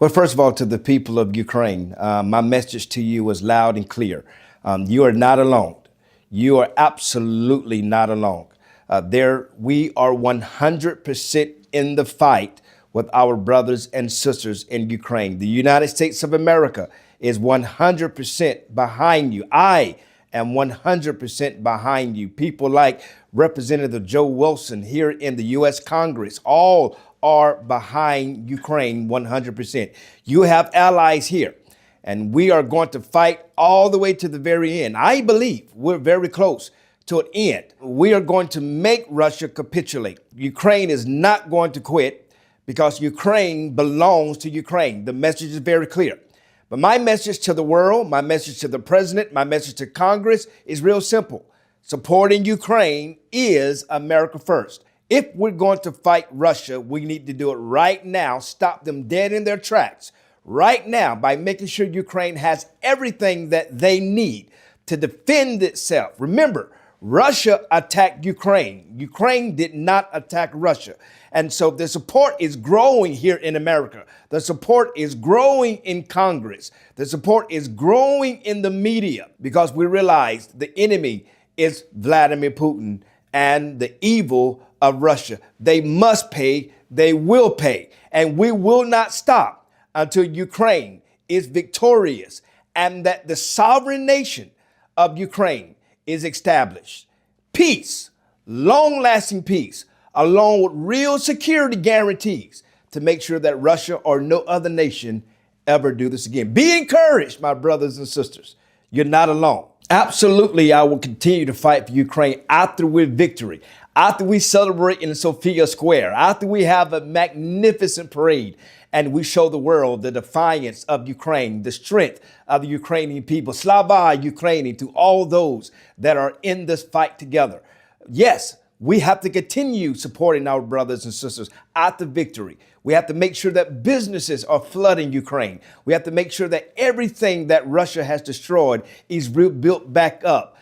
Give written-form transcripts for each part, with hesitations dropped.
Well, first of all, to the people of Ukraine, my message to you was loud and clear. You are not alone. You are absolutely not alone. We are 100% in the fight with our brothers and sisters in Ukraine. The United States of America is 100% behind you. I am 100% behind you. People like Representative Joe Wilson here in the U.S. Congress, all are behind Ukraine 100%. You have allies here, and we are going to fight all the way to the very end. I believe we're very close to an end. We are going to make Russia capitulate. Ukraine is not going to quit because Ukraine belongs to Ukraine. The message is very clear. But my message to the world, my message to the president, my message to Congress is real simple. Supporting Ukraine is America first. If we're going to fight Russia, we need to do it right now, stop them dead in their tracks right now by making sure Ukraine has everything that they need to defend itself. Remember, Russia attacked Ukraine. Ukraine did not attack Russia. And so the support is growing here in America. The support is growing in Congress. The support is growing in the media because we realize the enemy is Vladimir Putin and the evil of Russia. They must pay, they will pay, and we will not stop until Ukraine is victorious and that the sovereign nation of Ukraine is established. Peace, long-lasting peace, along with real security guarantees to make sure that Russia or no other nation ever do this again. Be encouraged, my brothers and sisters. You're not alone. Absolutely, I will continue to fight for Ukraine after we're victory, after we celebrate in Sofia Square, after we have a magnificent parade and we show the world the defiance of Ukraine, the strength of the Ukrainian people. Slava Ukraini, to all those that are in this fight together. Yes, we have to continue supporting our brothers and sisters after victory. We have to make sure that businesses are flooding Ukraine. We have to make sure that everything that Russia has destroyed is built back up,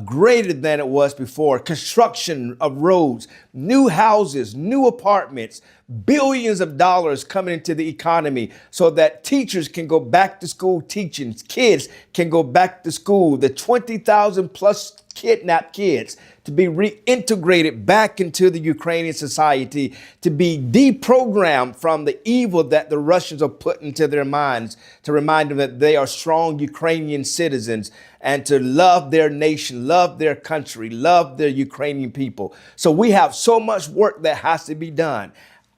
greater than it was before. Construction of roads, new houses, new apartments, billions of dollars coming into the economy so that teachers can go back to school teaching, kids can go back to school, the 20,000 plus kidnapped kids to be reintegrated back into the Ukrainian society, to be deprogrammed from the evil that the Russians are putting into their minds, to remind them that they are strong Ukrainian citizens and to love their nation, love their country, love their Ukrainian people. So we have so much work that has to be done.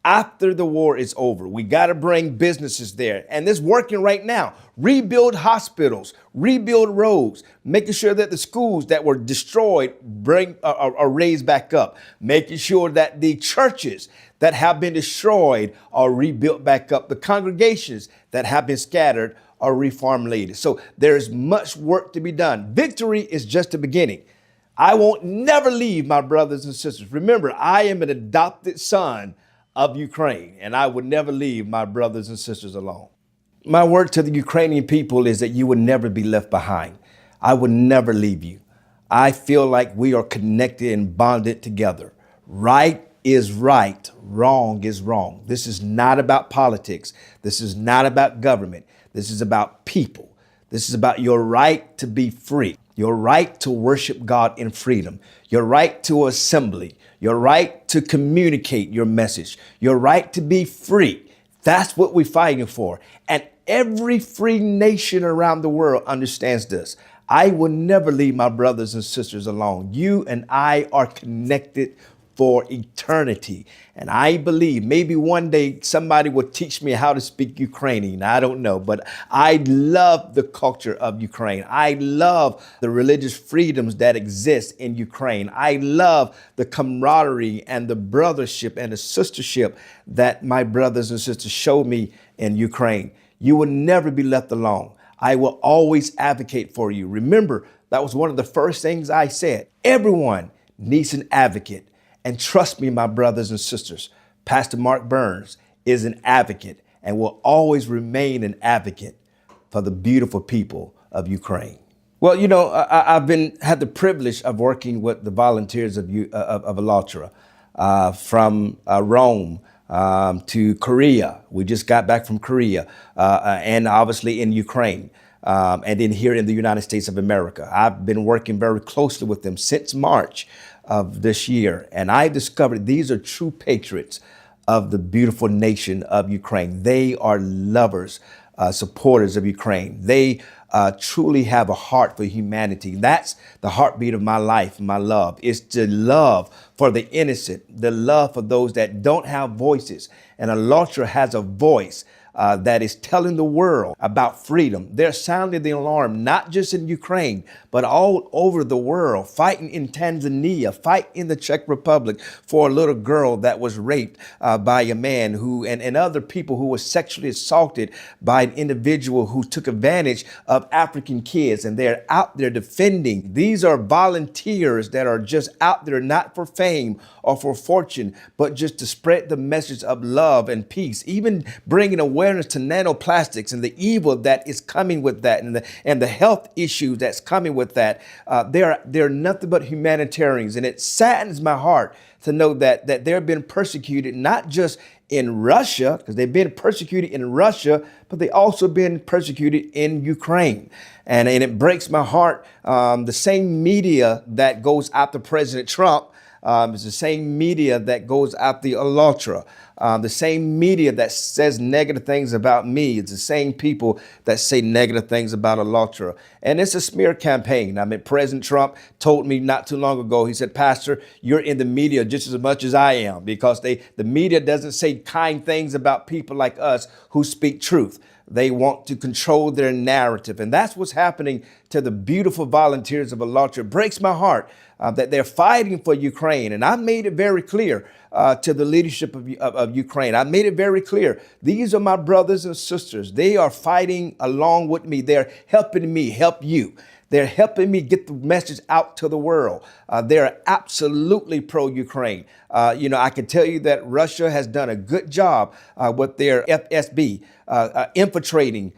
After the war is over, we got to bring businesses there. And it's working right now. Rebuild hospitals, rebuild roads, making sure that the schools that were destroyed are raised back up, making sure that the churches that have been destroyed are rebuilt back up. The congregations that have been scattered are reformulated. So there's much work to be done. Victory is just the beginning. I won't never leave my brothers and sisters. Remember, I am an adopted son of Ukraine, and I would never leave my brothers and sisters alone. My word to the Ukrainian people is that you would never be left behind. I would never leave you. I feel like we are connected and bonded together. Right is right, wrong is wrong. This is not about politics. This is not about government. This is about people. This is about your right to be free, your right to worship God in freedom, your right to assembly, your right to communicate your message, your right to be free. That's what we're fighting for. And every free nation around the world understands this. I will never leave my brothers and sisters alone. You and I are connected for eternity. And I believe maybe one day somebody will teach me how to speak Ukrainian. I don't know, but I love the culture of Ukraine. I love the religious freedoms that exist in Ukraine. I love the camaraderie and the brothership and the sistership that my brothers and sisters show me in Ukraine. You will never be left alone. I will always advocate for you. Remember, that was one of the first things I said. Everyone needs an advocate. And trust me, my brothers and sisters, Pastor Mark Burns is an advocate and will always remain an advocate for the beautiful people of Ukraine. Well, you know, I've had the privilege of working with the volunteers of ALLATRA from Rome, to Korea. We just got back from Korea, and obviously in Ukraine. And then here in the United States of America. I've been working very closely with them since March of this year. And I discovered these are true patriots of the beautiful nation of Ukraine. They are lovers, supporters of Ukraine. They truly have a heart for humanity. That's the heartbeat of my life, my love, is to love for the innocent, the love for those that don't have voices. And ALLATRA has a voice that is telling the world about freedom. They're sounding the alarm, not just in Ukraine, but all over the world, fighting in Tanzania, fighting in the Czech Republic for a little girl that was raped by a man who, and other people who were sexually assaulted by an individual who took advantage of African kids. And they're out there defending. These are volunteers that are just out there, not for fame or for fortune, but just to spread the message of love and peace, even bringing awareness to nanoplastics and the evil that is coming with that, and the health issues that's coming with that. They're nothing but humanitarians, and it saddens my heart to know that they're being persecuted, not just in Russia, because they've been persecuted in Russia, but they also been persecuted in Ukraine. And it breaks my heart. The same media that goes after President Trump is the same media that goes after the ALLATRA. The same media that says negative things about me. It's the same people that say negative things about ALLATRA. And it's a smear campaign. I mean, President Trump told me not too long ago, he said, Pastor, you're in the media just as much as I am, because the media doesn't say kind things about people like us who speak truth. They want to control their narrative. And that's what's happening to the beautiful volunteers of ALLATRA. It breaks my heart that they're fighting for Ukraine. And I made it very clear to the leadership of Ukraine. I made it very clear. These are my brothers and sisters. They are fighting along with me. They're helping me help you. They're helping me get the message out to the world. They're absolutely pro-Ukraine. I can tell you that Russia has done a good job with their FSB infiltrating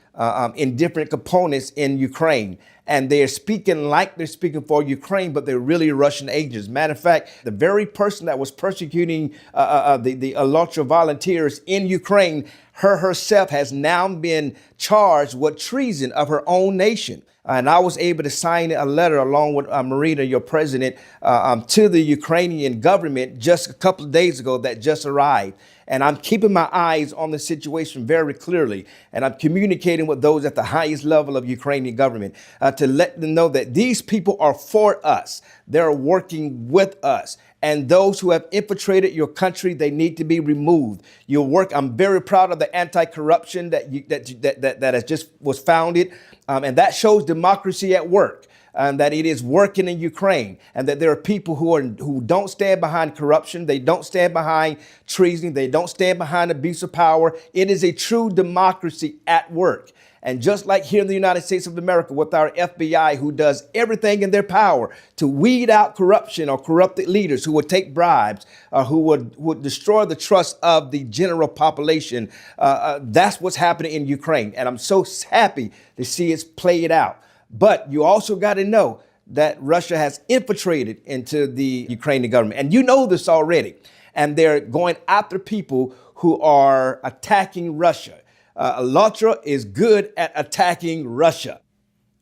in different components in Ukraine. And they're speaking like they're speaking for Ukraine, but they're really Russian agents. Matter of fact, the very person that was persecuting the ALLATRA volunteers in Ukraine, herself has now been charged with treason of her own nation. And I was able to sign a letter along with Marina, your president, to the Ukrainian government just a couple of days ago that just arrived. And I'm keeping my eyes on the situation very clearly. And I'm communicating with those at the highest level of Ukrainian government to let them know that these people are for us. They're working with us. And those who have infiltrated your country, they need to be removed. Your work, I'm very proud of the anti-corruption that has just was founded. And that shows democracy at work. And that it is working in Ukraine, and that there are people who don't stand behind corruption. They don't stand behind treason. They don't stand behind abuse of power. It is a true democracy at work. And just like here in the United States of America with our FBI, who does everything in their power to weed out corruption or corrupted leaders who would take bribes, who would destroy the trust of the general population, that's what's happening in Ukraine. And I'm so happy to see it's played out. But you also got to know that Russia has infiltrated into the Ukrainian government. And you know this already. And they're going after people who are attacking Russia. ALLATRA is good at attacking Russia.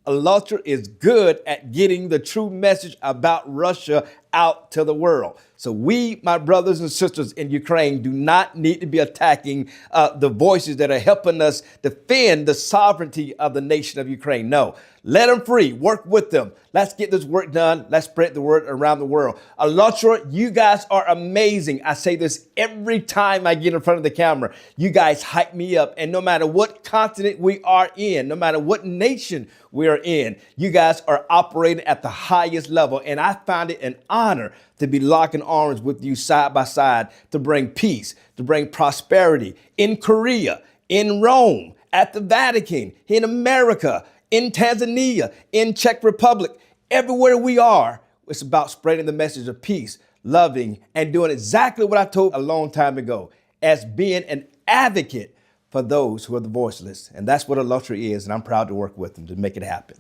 ALLATRA is good at getting the true message about Russia out to the world. So we, my brothers and sisters in Ukraine, do not need to be attacking the voices that are helping us defend the sovereignty of the nation of Ukraine. No, let them free. Work with them. Let's get this work done. Let's spread the word around the world. ALLATRA, you guys are amazing. I say this every time I get in front of the camera. You guys hype me up. And no matter what continent we are in, no matter what nation we are in, you guys are operating at the highest level. And I find it an honor to be locking arms with you side by side to bring peace, to bring prosperity in Korea, in Rome, at the Vatican, in America, in Tanzania, in Czech Republic, everywhere we are. It's about spreading the message of peace, loving, and doing exactly what I told a long time ago, as being an advocate for those who are the voiceless. And that's what ALLATRA is, and I'm proud to work with them to make it happen.